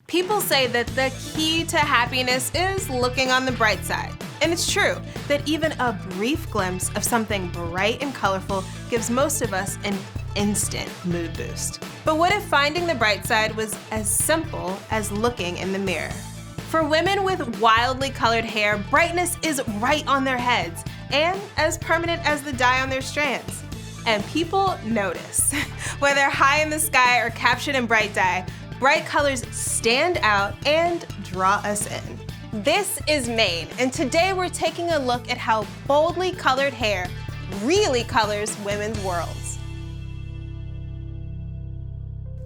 People say that the key to happiness is looking on the bright side. And it's true that even a brief glimpse of something bright and colorful gives most of us an instant mood boost. But what if finding the bright side was as simple as looking in the mirror? For women with wildly colored hair, brightness is right on their heads and as permanent as the dye on their strands. And people notice. Whether high in the sky or captured in bright dye, bright colors stand out and draw us in. This is Maine, and today we're taking a look at how boldly colored hair really colors women's worlds.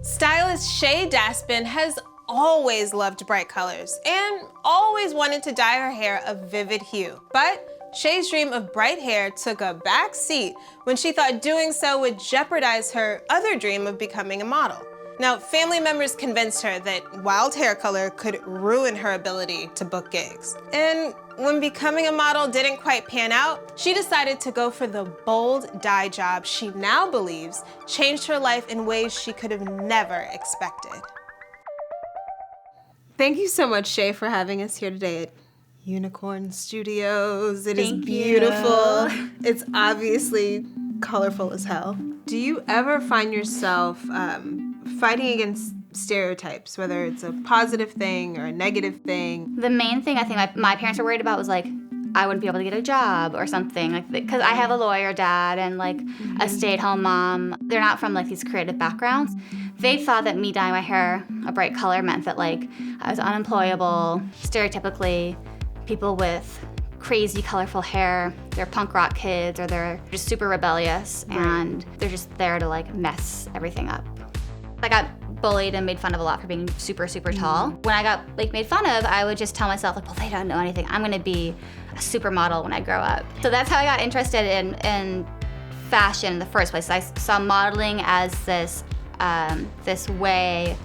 Stylist Shay Daspin has always loved bright colors and always wanted to dye her hair a vivid hue. But Shay's dream of bright hair took a back seat when she thought doing so would jeopardize her other dream of becoming a model. Now, family members convinced her that wild hair color could ruin her ability to book gigs. And when becoming a model didn't quite pan out, she decided to go for the bold dye job she now believes changed her life in ways she could have never expected. Thank you so much, Shay, for having us here today at Unicorn Studios. It is beautiful. It's obviously colorful as hell. Do you ever find yourself fighting against stereotypes, whether it's a positive thing or a negative thing? The main thing I think my parents were worried about was like, I wouldn't be able to get a job or something, like, because I have a lawyer dad and like a stay-at-home mom. They're not from like these creative backgrounds. They thought that me dyeing my hair a bright color meant that like I was unemployable. Stereotypically, people with crazy colorful hair, they're punk rock kids or they're just super rebellious and they're just there to like mess everything up. I got bullied and made fun of a lot for being super, super tall. When I got like made fun of, I would just tell myself like, well, they don't know anything. I'm gonna be a supermodel when I grow up. So that's how I got interested in fashion in the first place. I saw modeling as this way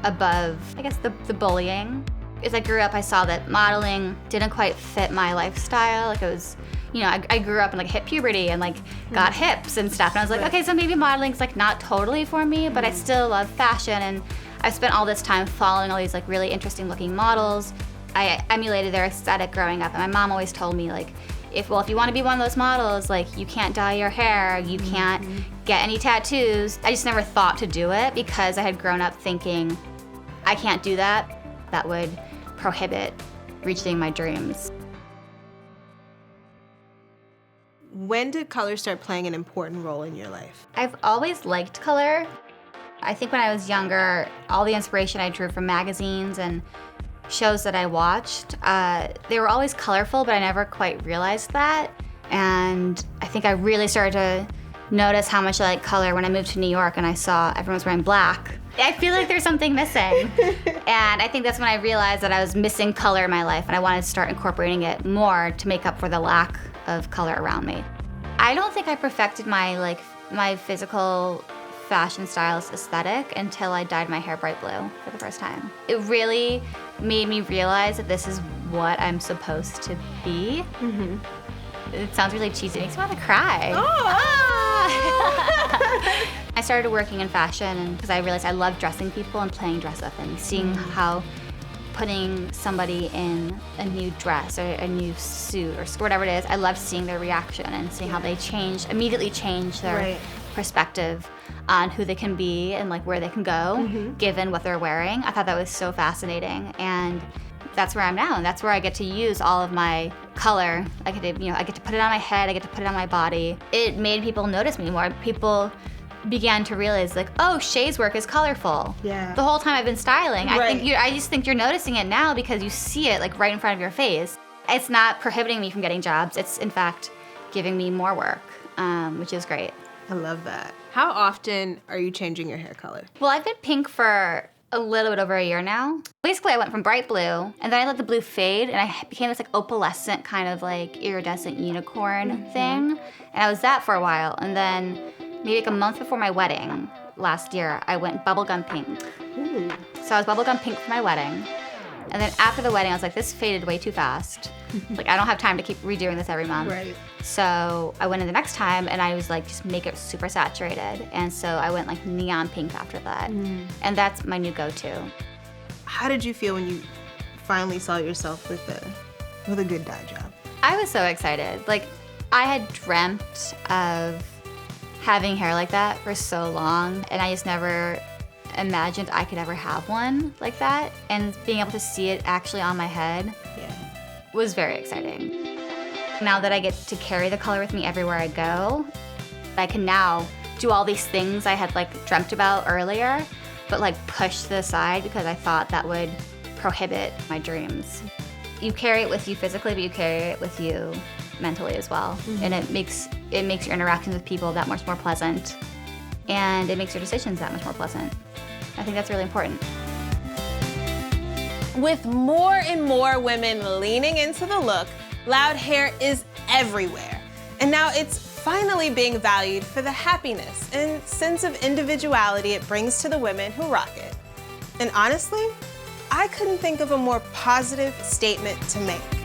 above, I guess, the bullying. As I grew up, I saw that modeling didn't quite fit my lifestyle. Like it was, you know, I grew up and like hit puberty and like got hips and stuff. And I was like, okay, so maybe modeling's like not totally for me, but I still love fashion. And I spent all this time following all these like really interesting looking models. I emulated their aesthetic growing up. And my mom always told me like, if you want to be one of those models, like you can't dye your hair, you can't get any tattoos. I just never thought to do it because I had grown up thinking, I can't do that. That would prohibit reaching my dreams. When did color start playing an important role in your life? I've always liked color. I think when I was younger, all the inspiration I drew from magazines and shows that I watched, they were always colorful, but I never quite realized that. And I think I really started to notice how much I like color when I moved to New York and I saw everyone was wearing black. I feel like there's something missing. And I think that's when I realized that I was missing color in my life and I wanted to start incorporating it more to make up for the lack of color around me. I don't think I perfected my physical fashion stylist aesthetic until I dyed my hair bright blue for the first time. It really made me realize that this is what I'm supposed to be. It sounds really cheesy. It makes me want to cry. I started working in fashion because I realized I love dressing people and playing dress up and seeing how putting somebody in a new dress or a new suit or whatever it is, I love seeing their reaction and seeing how they immediately change their perspective on who they can be and like where they can go given what they're wearing. I thought that was so fascinating, and that's where I'm now, and that's where I get to use all of my color. I get to put it on my head, I get to put it on my body. It made people notice me more. People began to realize like, oh, Shay's work is colorful. Yeah. The whole time I've been styling. I just think you're noticing it now because you see it like right in front of your face. It's not prohibiting me from getting jobs. It's in fact giving me more work, which is great. I love that. How often are you changing your hair color? Well, I've been pink for a little bit over a year now. Basically, I went from bright blue, and then I let the blue fade, and I became this like opalescent kind of like iridescent unicorn thing. And I was that for a while, and then maybe like a month before my wedding last year, I went bubblegum pink. So I was bubblegum pink for my wedding. And then after the wedding, I was like, this faded way too fast. Like, I don't have time to keep redoing this every month. Right. So I went in the next time, and I was like, just make it super saturated. And so I went like neon pink after that. And that's my new go-to. How did you feel when you finally saw yourself with a good dye job? I was so excited. Like, I had dreamt of having hair like that for so long, and I just never imagined I could ever have one like that. And being able to see it actually on my head was very exciting. Now that I get to carry the color with me everywhere I go, I can now do all these things I had like dreamt about earlier, but like push to the side because I thought that would prohibit my dreams. You carry it with you physically, but you carry it with you mentally as well. And it makes your interactions with people that much more pleasant, and it makes your decisions that much more pleasant. I think that's really important. With more and more women leaning into the look, loud hair is everywhere. And now it's finally being valued for the happiness and sense of individuality it brings to the women who rock it. And honestly, I couldn't think of a more positive statement to make.